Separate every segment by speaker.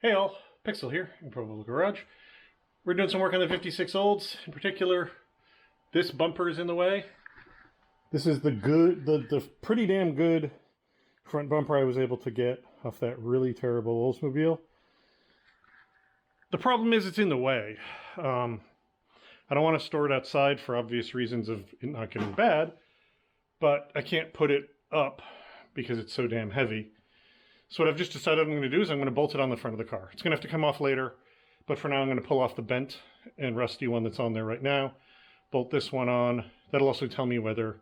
Speaker 1: Hey all, Pixel here in Provo Garage. We're doing some work on the 56 Olds. In particular, this bumper is in the way. This is the pretty damn good front bumper I was able to get off that really terrible Oldsmobile. The problem is it's in the way. I don't want to store it outside for obvious reasons of it not getting bad, but I can't put it up because it's so damn heavy. So what I've just decided I'm going to do is I'm going to bolt it on the front of the car. It's going to have to come off later, but for now I'm going to pull off the bent and rusty one that's on there right now, bolt this one on. That'll also tell me whether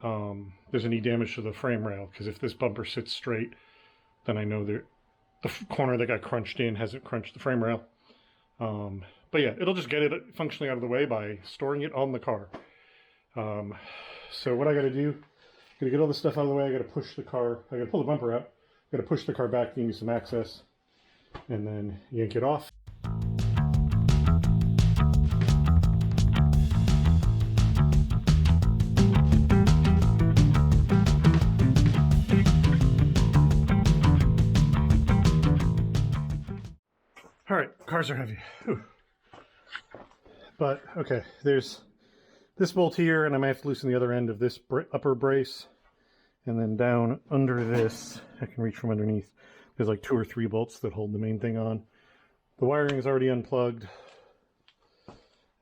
Speaker 1: there's any damage to the frame rail, because if this bumper sits straight, then I know that the corner that got crunched in hasn't crunched the frame rail. But yeah, it'll just get it functionally out of the way by storing it on the car. So what I got to do, I'm going to get all this stuff out of the way. I got to push the car, I got to pull the bumper out. Got to push the car back, give me some access, and then yank it off. All right, cars are heavy. Whew. But okay, there's this bolt here, and I might have to loosen the other end of this upper brace. And then down under this, I can reach from underneath. There's like 2 or 3 bolts that hold the main thing on. The wiring is already unplugged.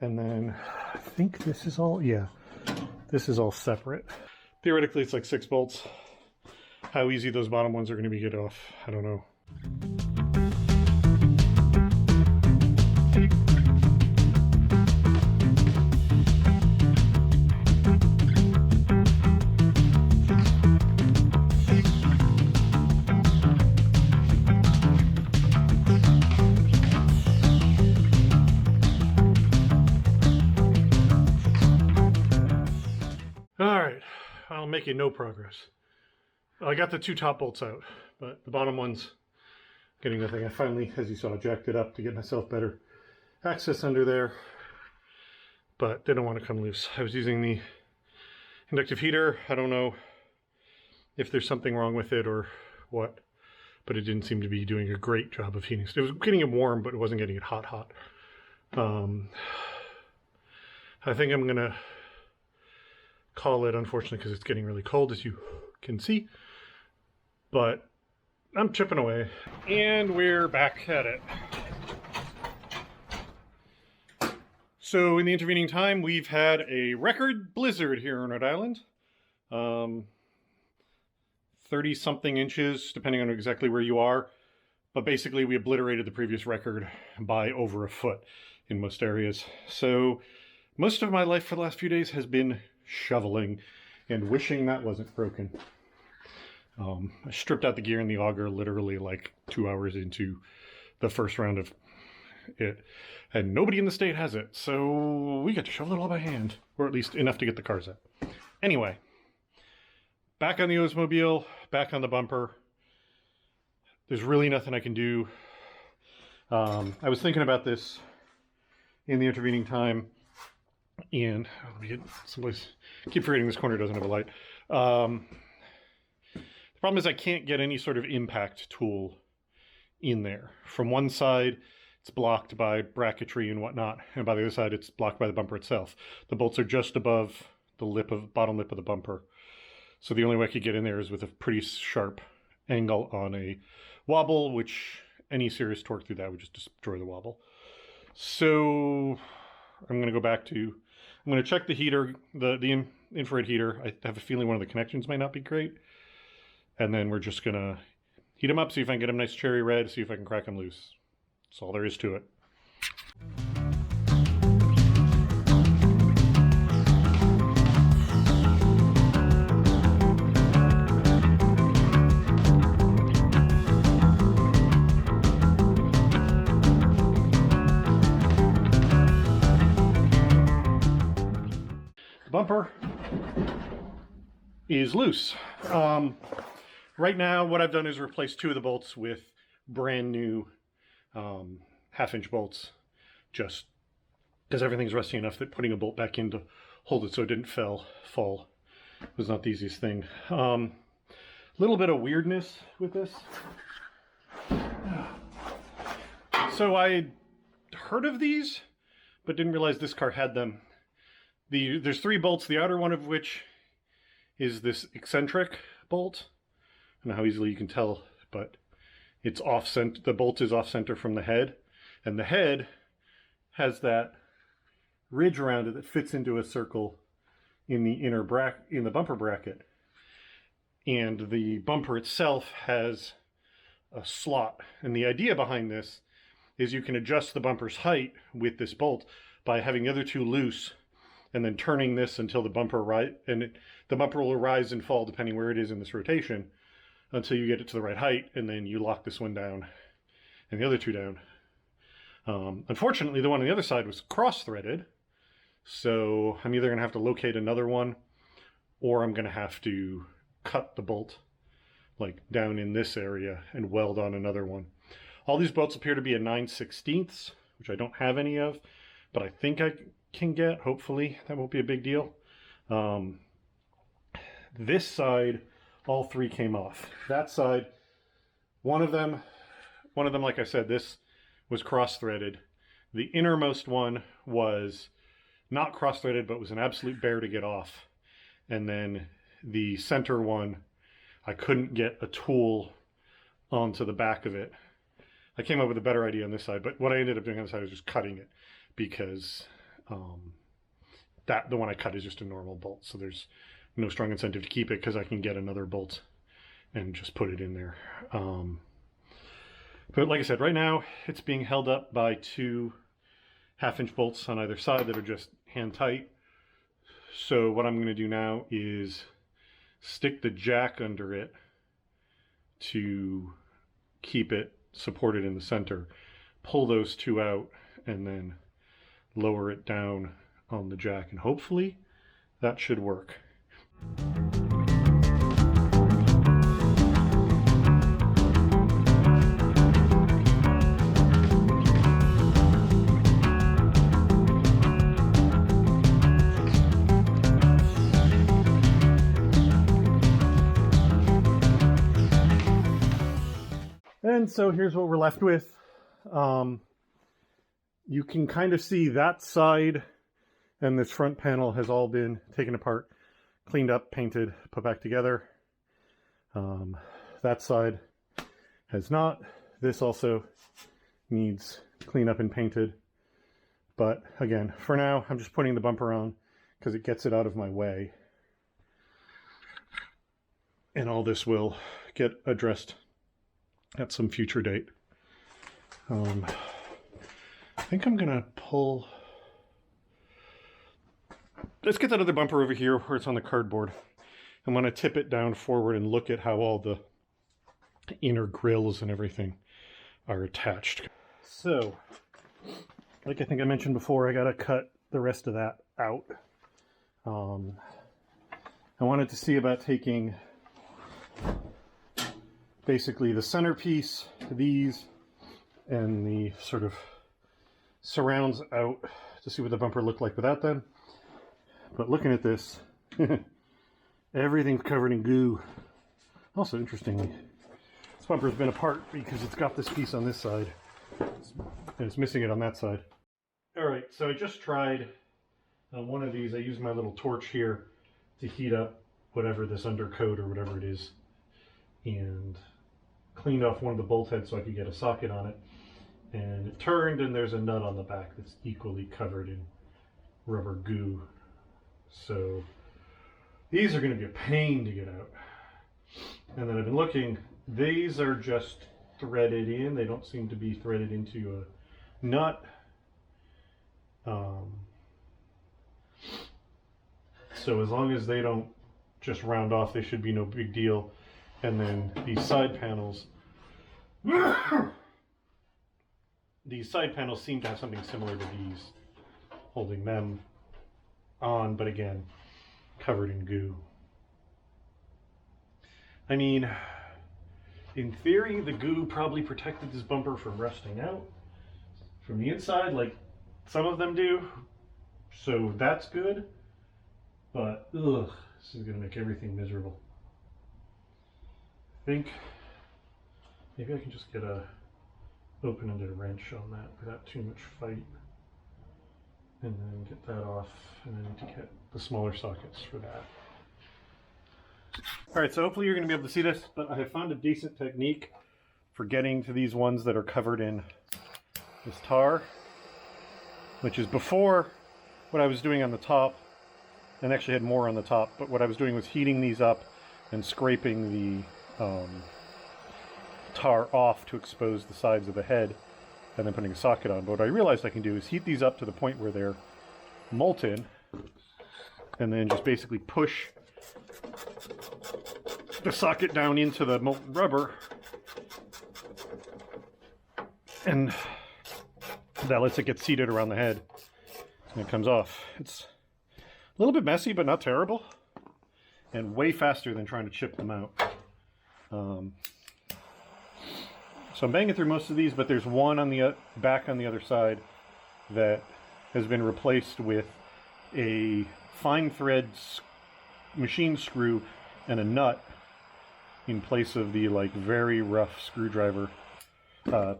Speaker 1: And then I think this is all, yeah, this is all separate. Theoretically, it's like 6 bolts. How easy those bottom ones are going to be get off, I don't know. Alright, I'll make no progress. I got the 2 top bolts out, but the bottom one's getting nothing. I finally, as you saw, jacked it up to get myself better access under there, but they don't want to come loose. I was using the inductive heater. I don't know if there's something wrong with it or what, but it didn't seem to be doing a great job of heating. It was getting it warm, but it wasn't getting it hot. I think I'm going to call it, unfortunately, because it's getting really cold, as you can see. But I'm chipping away, and we're back at it. So in the intervening time, we've had a record blizzard here on Rhode Island. 30-something inches, depending on exactly where you are. But basically, we obliterated the previous record by over a foot in most areas. So most of my life for the last few days has been shoveling and wishing that wasn't broken. I stripped out the gear and the auger literally like 2 hours into the first round of it, and nobody in the state has it, so we get to shovel it all by hand, or at least enough to get the cars out. Anyway, back on the Oldsmobile, back on the bumper. There's really nothing I can do. I was thinking about this in the intervening time, and let me get someplace. I keep forgetting this corner doesn't have a light. The problem is I can't get any sort of impact tool in there. From one side, it's blocked by bracketry and whatnot, and by the other side, it's blocked by the bumper itself. The bolts are just above the bottom lip of the bumper, so the only way I could get in there is with a pretty sharp angle on a wobble, which any serious torque through that would just destroy the wobble. So I'm going to go back to, I'm going to check the heater, the infrared heater. I have a feeling one of the connections might not be great. And then we're just going to heat them up, see if I can get them nice cherry red, see if I can crack them loose. That's all there is to it. Bumper is loose. Right now, what I've done is replace 2 of the bolts with brand new 1/2-inch bolts, just because everything's rusty enough that putting a bolt back in to hold it so it didn't fall was not the easiest thing. Little bit of weirdness with this. So I heard of these, but didn't realize this car had them. There's 3 bolts, the outer one of which is this eccentric bolt. I don't know how easily you can tell, but it's off center. The bolt is off center from the head, and the head has that ridge around it that fits into a circle in the bumper bracket. And the bumper itself has a slot. And the idea behind this is you can adjust the bumper's height with this bolt by having the other 2 loose and then turning this until the bumper the bumper will rise and fall depending where it is in this rotation until you get it to the right height, and then you lock this one down and the other 2 down. Unfortunately, the one on the other side was cross-threaded, so I'm either going to have to locate another one or I'm going to have to cut the bolt like down in this area and weld on another one. All these bolts appear to be a 9/16, which I don't have any of, but I think I can get. Hopefully that won't be a big deal. This side, all 3 came off. That side, one of them, like I said, this was cross-threaded. The innermost one was not cross-threaded, but was an absolute bear to get off. And then the center one, I couldn't get a tool onto the back of it. I came up with a better idea on this side, but what I ended up doing on the side was just cutting it, because the one I cut is just a normal bolt, so there's no strong incentive to keep it because I can get another bolt and just put it in there. But like I said, right now it's being held up by 2 half-inch bolts on either side that are just hand tight. So what I'm going to do now is stick the jack under it to keep it supported in the center, pull those 2 out, and then lower it down on the jack, and hopefully that should work. And so here's what we're left with. You can kind of see that side and this front panel has all been taken apart, cleaned up, painted, put back together. That side has not. This also needs clean up and painted. But again, for now, I'm just putting the bumper on because it gets it out of my way. And all this will get addressed at some future date. I think I'm gonna pull. Let's get that other bumper over here where it's on the cardboard. I'm gonna tip it down forward and look at how all the inner grills and everything are attached. So, like I think I mentioned before, I gotta cut the rest of that out. I wanted to see about taking basically the centerpiece, these, and the sort of surrounds out to see what the bumper looked like without them. But looking at this, everything's covered in goo. Also, interestingly, this bumper's been apart because it's got this piece on this side and it's missing it on that side. All right, so I just tried one of these. I used my little torch here to heat up whatever this undercoat or whatever it is, and cleaned off one of the bolt heads so I could get a socket on it. And it turned, and there's a nut on the back that's equally covered in rubber goo. So these are going to be a pain to get out. And then I've been looking, these are just threaded in. They don't seem to be threaded into a nut. So as long as they don't just round off, they should be no big deal. And then these side panels, seem to have something similar to these, holding them on, but again, covered in goo. I mean, in theory, the goo probably protected this bumper from rusting out from the inside, like some of them do, so that's good, but ugh, this is going to make everything miserable. I think maybe I can just get a open ended wrench on that without too much fight. And then get that off, and then to get the smaller sockets for that. Alright, so hopefully you're going to be able to see this, but I have found a decent technique for getting to these ones that are covered in this tar, which is before what I was doing on the top, and actually had more on the top, but what I was doing was heating these up and scraping the tar off to expose the sides of the head, and then putting a socket on. But what I realized I can do is heat these up to the point where they're molten, and then just basically push the socket down into the molten rubber, and that lets it get seated around the head, and it comes off. It's a little bit messy, but not terrible, and way faster than trying to chip them out. So I'm banging through most of these, but there's one on the back on the other side that has been replaced with a fine thread machine screw and a nut in place of the like very rough screwdriver, like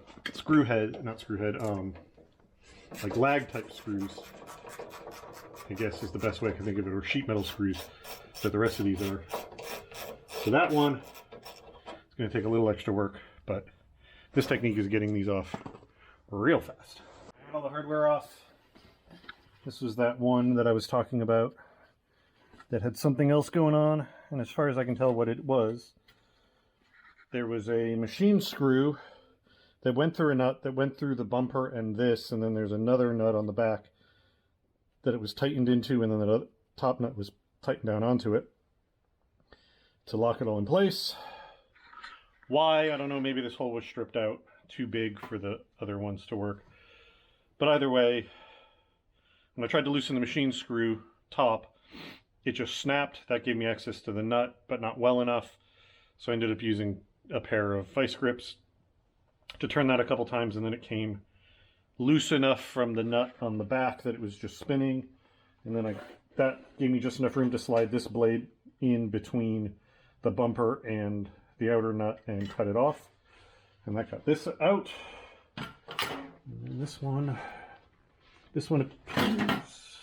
Speaker 1: lag type screws, I guess is the best way I can think of it, or sheet metal screws that the rest of these are. So that one is going to take a little extra work, but this technique is getting these off real fast. All the hardware off. This was that one that I was talking about that had something else going on, and as far as I can tell what it was, there was a machine screw that went through a nut that went through the bumper and this, and then there's another nut on the back that it was tightened into, and then the top nut was tightened down onto it to lock it all in place. Why? I don't know. Maybe this hole was stripped out too big for the other ones to work. But either way, when I tried to loosen the machine screw top, it just snapped. That gave me access to the nut, but not well enough. So I ended up using a pair of vice grips to turn that a couple times, and then it came loose enough from the nut on the back that it was just spinning. And then that gave me just enough room to slide this blade in between the bumper and the outer nut and cut it off, and that got this out. And this one appears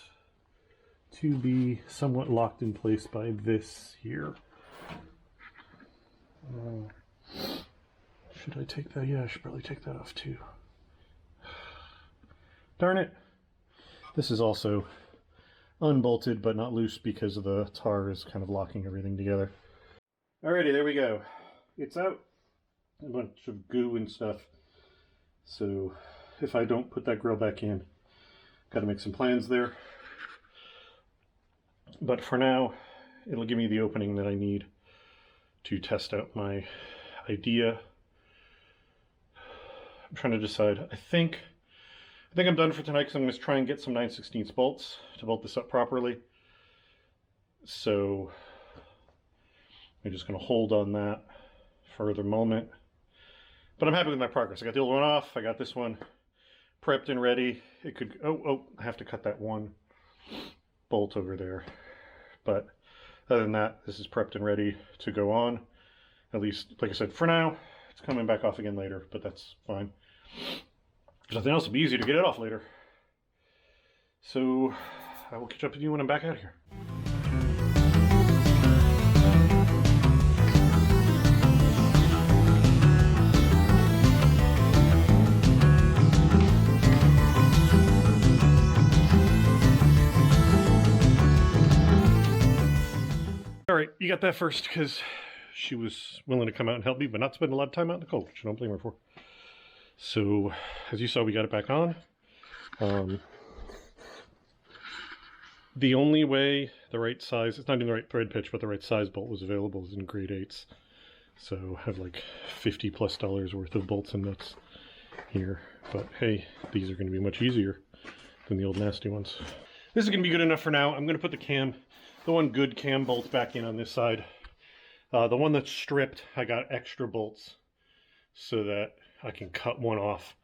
Speaker 1: to be somewhat locked in place by this here. Should I take that? Yeah, I should probably take that off too. Darn it. This is also unbolted but not loose because of the tar is kind of locking everything together. Alrighty, there we go. It's out. A bunch of goo and stuff. So if I don't put that grill back in, got to make some plans there. But for now, it'll give me the opening that I need to test out my idea. I'm trying to decide. I think I'm done for tonight because I'm going to try and get some 9/16 bolts to bolt this up properly. So I'm just going to hold on that for the moment. But I'm happy with my progress. I got the old one off. I got this one prepped and ready. It could, I have to cut that one bolt over there. But other than that, this is prepped and ready to go on. At least, like I said, for now. It's coming back off again later, but that's fine. If nothing else, it'll be easy to get it off later. So I will catch up with you when I'm back out here. All right, you got that first because she was willing to come out and help me, but not spend a lot of time out in the cold, which I don't blame her for. So, as you saw, we got it back on. The only way the right size, it's not even the right thread pitch, but the right size bolt was available is in grade 8s. So I have like $50+ worth of bolts and nuts here. But hey, these are going to be much easier than the old nasty ones. This is going to be good enough for now. I'm going to put the one good cam bolt back in on this side. The one that's stripped, I got extra bolts so that I can cut one off,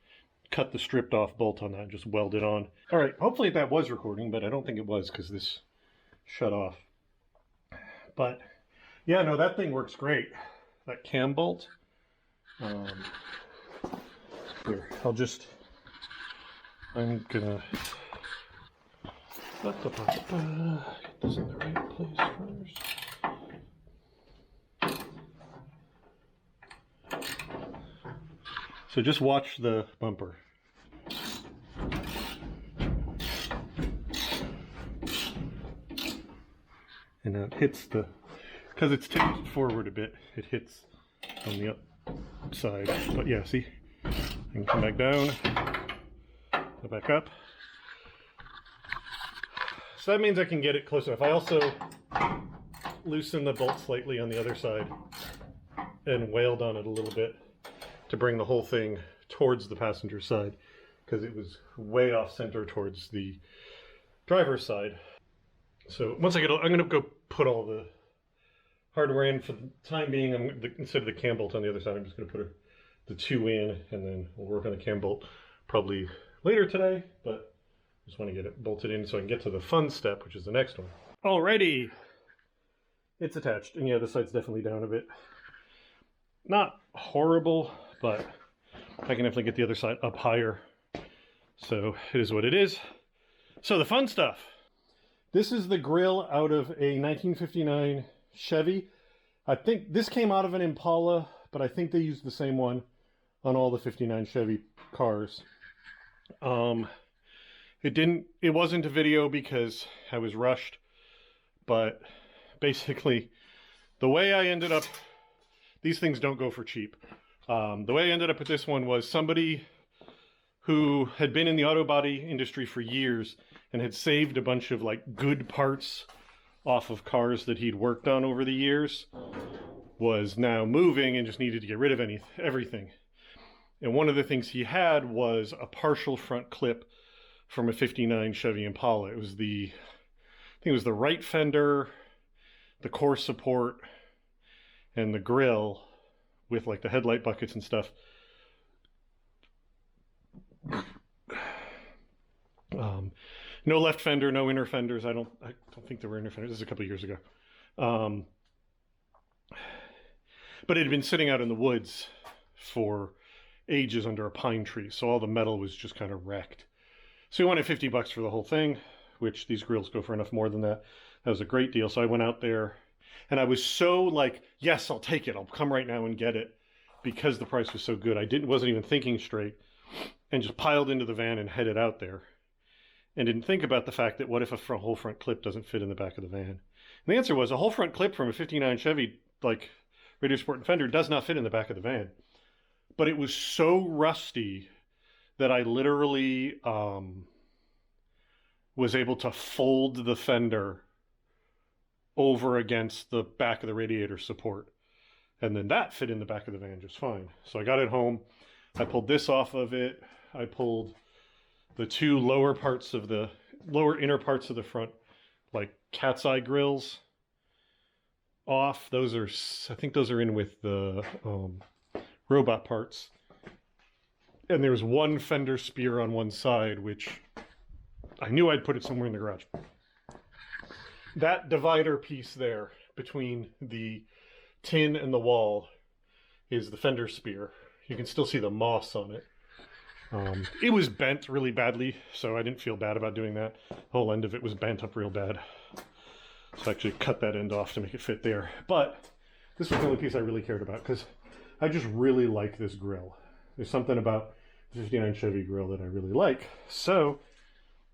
Speaker 1: cut the stripped off bolt on that and just weld it on. All right, hopefully that was recording, but I don't think it was because this shut off. But yeah, no, that thing works great. That cam bolt. Here, I'm gonna get this in the right place first. So just watch the bumper. And it hits because it's tipped forward a bit, it hits on the upside. But yeah, see? I can come back down, go back up. So that means I can get it close enough. I also loosened the bolt slightly on the other side and wailed on it a little bit to bring the whole thing towards the passenger side, because it was way off center towards the driver's side. So once I get, I'm going to go put all the hardware in. For the time being, instead of the cam bolt on the other side, I'm just going to put the two in, and then we'll work on the cam bolt probably later today, but I just want to get it bolted in so I can get to the fun step, which is the next one. Alrighty, it's attached, and yeah, the side's definitely down a bit. Not horrible, but I can definitely get the other side up higher. So it is what it is. So the fun stuff. This is the grille out of a 1959 Chevy. I think this came out of an Impala, but I think they used the same one on all the 59 Chevy cars. It wasn't a video because I was rushed, but basically the way I ended up, these things don't go for cheap. The way I ended up with this one was somebody who had been in the auto body industry for years and had saved a bunch of like good parts off of cars that he'd worked on over the years, was now moving and just needed to get rid of everything. And one of the things he had was a partial front clip from a 59 Chevy Impala. I think it was the right fender, the core support, and the grille with like the headlight buckets and stuff. No left fender, no inner fenders. I don't think there were inner fenders. This is a couple of years ago. But it had been sitting out in the woods for ages under a pine tree, so all the metal was just kind of wrecked. So we wanted $50 for the whole thing, which these grills go for enough more than that. That was a great deal. So I went out there, and I was so like, yes, I'll take it. I'll come right now and get it, because the price was so good. I wasn't even thinking straight, and just piled into the van and headed out there. And didn't think about the fact that what if a whole front clip doesn't fit in the back of the van? And the answer was a whole front clip from a 59 Chevy, like Radio Sport and fender, does not fit in the back of the van. But it was so rusty that I literally was able to fold the fender over against the back of the radiator support. And then that fit in the back of the van just fine. So I got it home. I pulled this off of it. I pulled the two lower inner parts of the front, like cat's eye grills, off. I think those are in with the robot parts. And there was one fender spear on one side, which I knew I'd put it somewhere in the garage. That divider piece there between the tin and the wall is the fender spear. You can still see the moss on it. It was bent really badly, so I didn't feel bad about doing that. The whole end of it was bent up real bad. So I actually cut that end off to make it fit there. But this was the only piece I really cared about, because I just really like this grill. There's something about the 59 Chevy grill that I really like. So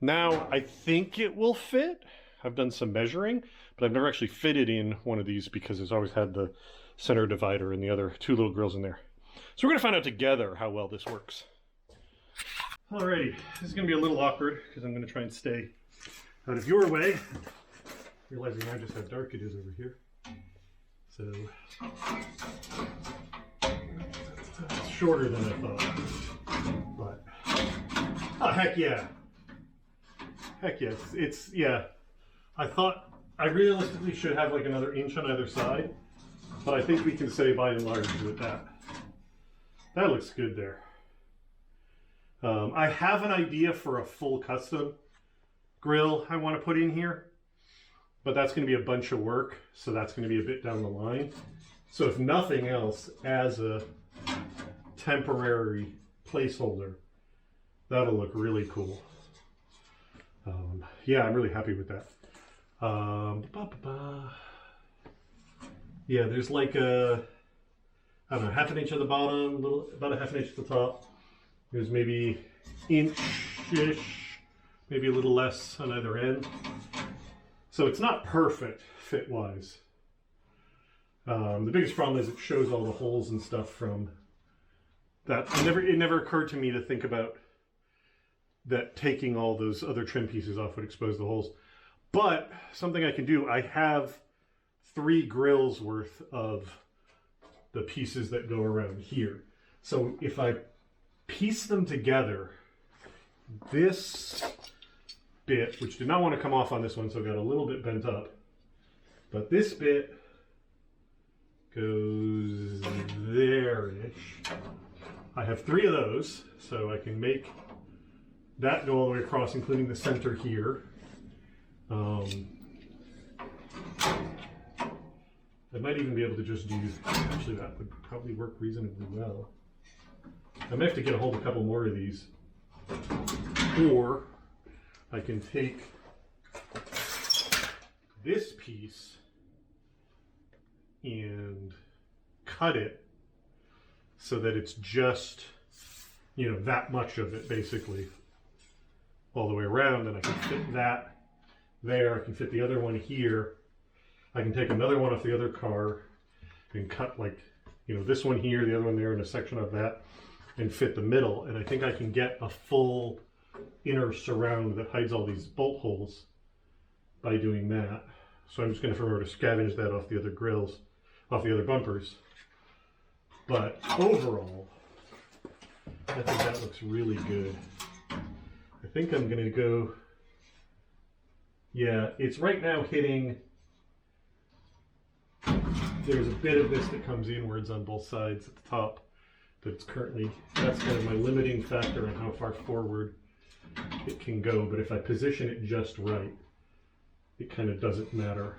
Speaker 1: now I think it will fit. I've done some measuring, but I've never actually fitted in one of these because it's always had the center divider and the other two little grills in there. So we're going to find out together how well this works. Alrighty, this is going to be a little awkward because I'm going to try and stay out of your way. Realizing now just how dark it is over here. So it's shorter than I thought. But oh heck yeah. Heck yes. Yeah. I thought I realistically should have like another inch on either side, but I think we can say by and large with that. That looks good there. I have an idea for a full custom grill I want to put in here, but that's going to be a bunch of work, so that's going to be a bit down the line. So if nothing else, as a temporary placeholder, that'll look really cool. Yeah, I'm really happy with that. Yeah, there's like a, I don't know, half an inch at the bottom, about a half an inch at the top. There's maybe inch-ish, maybe a little less on either end. So it's not perfect fit-wise. The biggest problem is it shows all the holes and stuff from that. It never occurred to me to think about that taking all those other trim pieces off would expose the holes. But something I can do, I have 3 grills worth of the pieces that go around here. So if I piece them together, this bit, which did not want to come off on this one, so it got a little bit bent up, but this bit goes there-ish. I have 3 of those, so I can make that go all the way across, including the center here. I might even be able to just do, actually that would probably work reasonably well. I may have to get a hold of a couple more of these. Or I can take this piece and cut it so that it's just, you know, that much of it basically all the way around, and I can fit that there. I can fit the other one here. I can take another one off the other car and cut, like, you know, this one here, the other one there, and a section of that, and fit the middle. And I think I can get a full inner surround that hides all these bolt holes by doing that. So I'm just going to remember to scavenge that off the other grills, off the other bumpers. But overall, I think that looks really good. I think I'm going to go, yeah, it's right now hitting, there's a bit of this that comes inwards on both sides at the top that's currently, that's kind of my limiting factor on how far forward it can go. But if I position it just right, it kind of doesn't matter.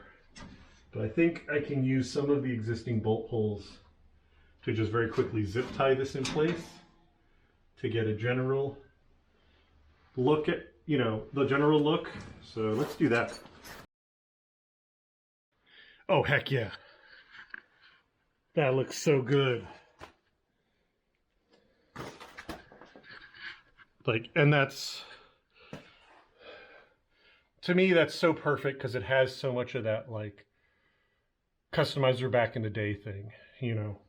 Speaker 1: But I think I can use some of the existing bolt holes to just very quickly zip tie this in place to get a general look at, you know, the general look. So let's do that. Oh, heck yeah. That looks so good. Like, and that's, to me, that's so perfect because it has so much of that, like, customizer back in the day thing, you know.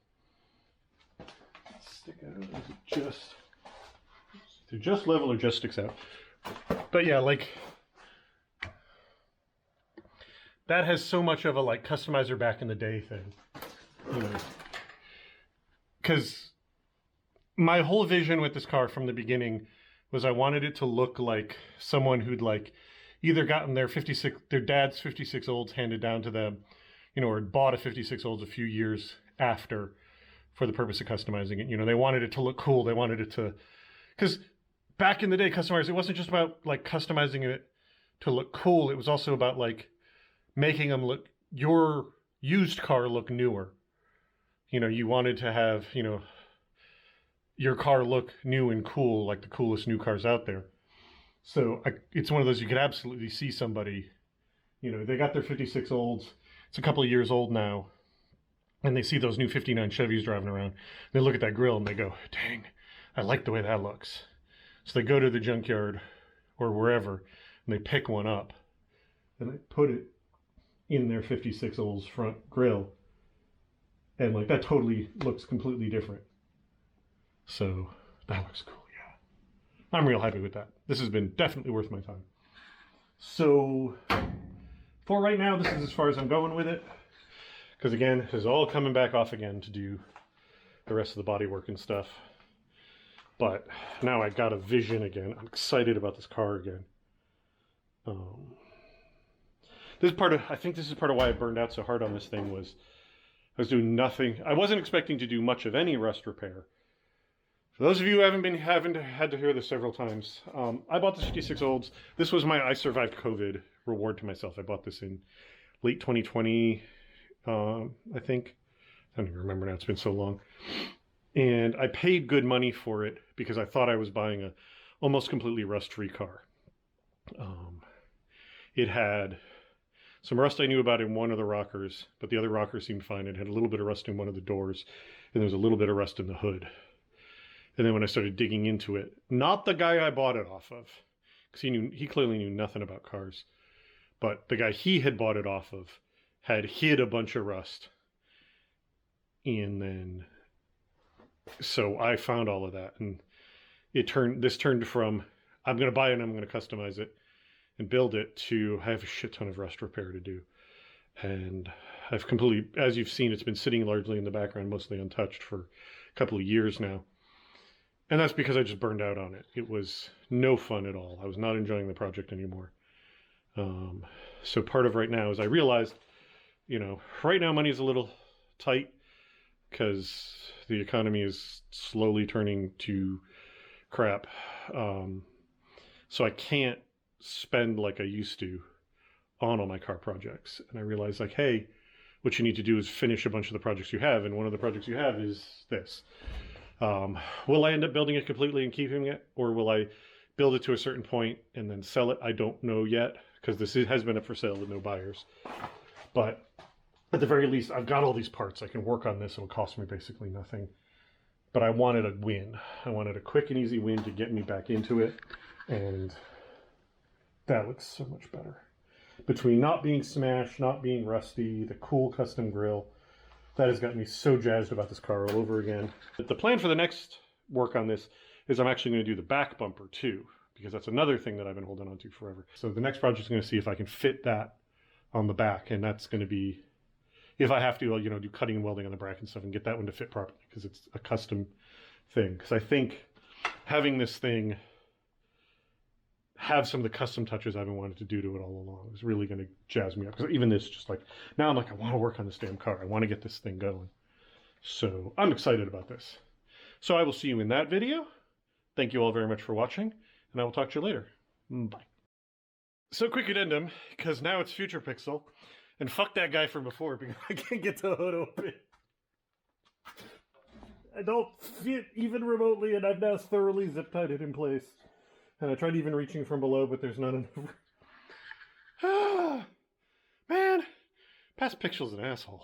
Speaker 1: Stick out, is it just, is it just level or just sticks out? But yeah, like, that has so much of a, like, customizer back in the day thing, you know. Because my whole vision with this car from the beginning was I wanted it to look like someone who'd, like, either gotten their dad's 56 Olds handed down to them, you know, or bought a 56 Olds a few years after for the purpose of customizing it. You know, they wanted it to look cool. They wanted it to, because back in the day, customizers, it wasn't just about, like, customizing it to look cool. It was also about, like, making them look, your used car look newer. You know, you wanted to have, you know, your car look new and cool, like the coolest new cars out there. So it's one of those, you could absolutely see somebody, you know, they got their 56 Olds. It's a couple of years old now. And they see those new 59 Chevys driving around. They look at that grill and they go, dang, I like the way that looks. So they go to the junkyard or wherever and they pick one up and they put it in their 56 Olds front grill. And, like, that totally looks completely different. So that looks cool, yeah. I'm real happy with that. This has been definitely worth my time. So for right now, this is as far as I'm going with it. Because again, this is all coming back off again to do the rest of the bodywork and stuff. But now I got a vision again. I'm excited about this car again. This is part of, I think this is part of why I burned out so hard on this thing, was I was doing nothing. I wasn't expecting to do much of any rust repair. For those of you who haven't had to hear this several times, I bought the 56 Olds. This was my I survived COVID reward to myself. I bought this in late 2020, I think. I don't even remember now. It's been so long. And I paid good money for it because I thought I was buying a almost completely rust-free car. It had some rust I knew about in one of the rockers, but the other rocker seemed fine. It had a little bit of rust in one of the doors, and there was a little bit of rust in the hood. And then when I started digging into it, not the guy I bought it off of, because he clearly knew nothing about cars, but the guy he had bought it off of had hid a bunch of rust. And then, so I found all of that, and this turned from, I'm going to buy it and I'm going to customize it and build it, to I have a shit ton of rust repair to do. And I've completely, as you've seen, it's been sitting largely in the background, mostly untouched, for a couple of years now. And that's because I just burned out on it. It was no fun at all. I was not enjoying the project anymore. So part of right now is I realized, right now money is a little tight because the economy is slowly turning to crap. So I can't spend like I used to on all my car projects. And I realized, like, hey, what you need to do is finish a bunch of the projects you have. And one of the projects you have is this. Will I end up building it completely and keeping it? Or will I build it to a certain point and then sell it? I don't know yet, because this has been up for sale with no buyers. But at the very least, I've got all these parts. I can work on this. It'll cost me basically nothing. But I wanted a win. I wanted a quick and easy win to get me back into it. And that looks so much better. Between not being smashed, not being rusty, the cool custom grille, that has got me so jazzed about this car all over again. The plan for the next work on this is I'm actually going to do the back bumper too, because that's another thing that I've been holding on to forever. So the next project is going to see if I can fit that on the back, and that's going to be, if I have to, I'll, do cutting and welding on the bracket and stuff and get that one to fit properly, because it's a custom thing. Because I think having this thing have some of the custom touches I've been wanting to do to it all along is really going to jazz me up. Because even this, just like, now I'm like, I want to work on this damn car. I want to get this thing going. So I'm excited about this. So I will see you in that video. Thank you all very much for watching, and I will talk to you later. Bye. So quick addendum, because now it's Future Pixel, and fuck that guy from before, because I can't get the hood open. I don't fit even remotely, and I've now thoroughly zip-tied it in place. And I tried even reaching from below, but there's not enough. Man, Past Pixel's an asshole.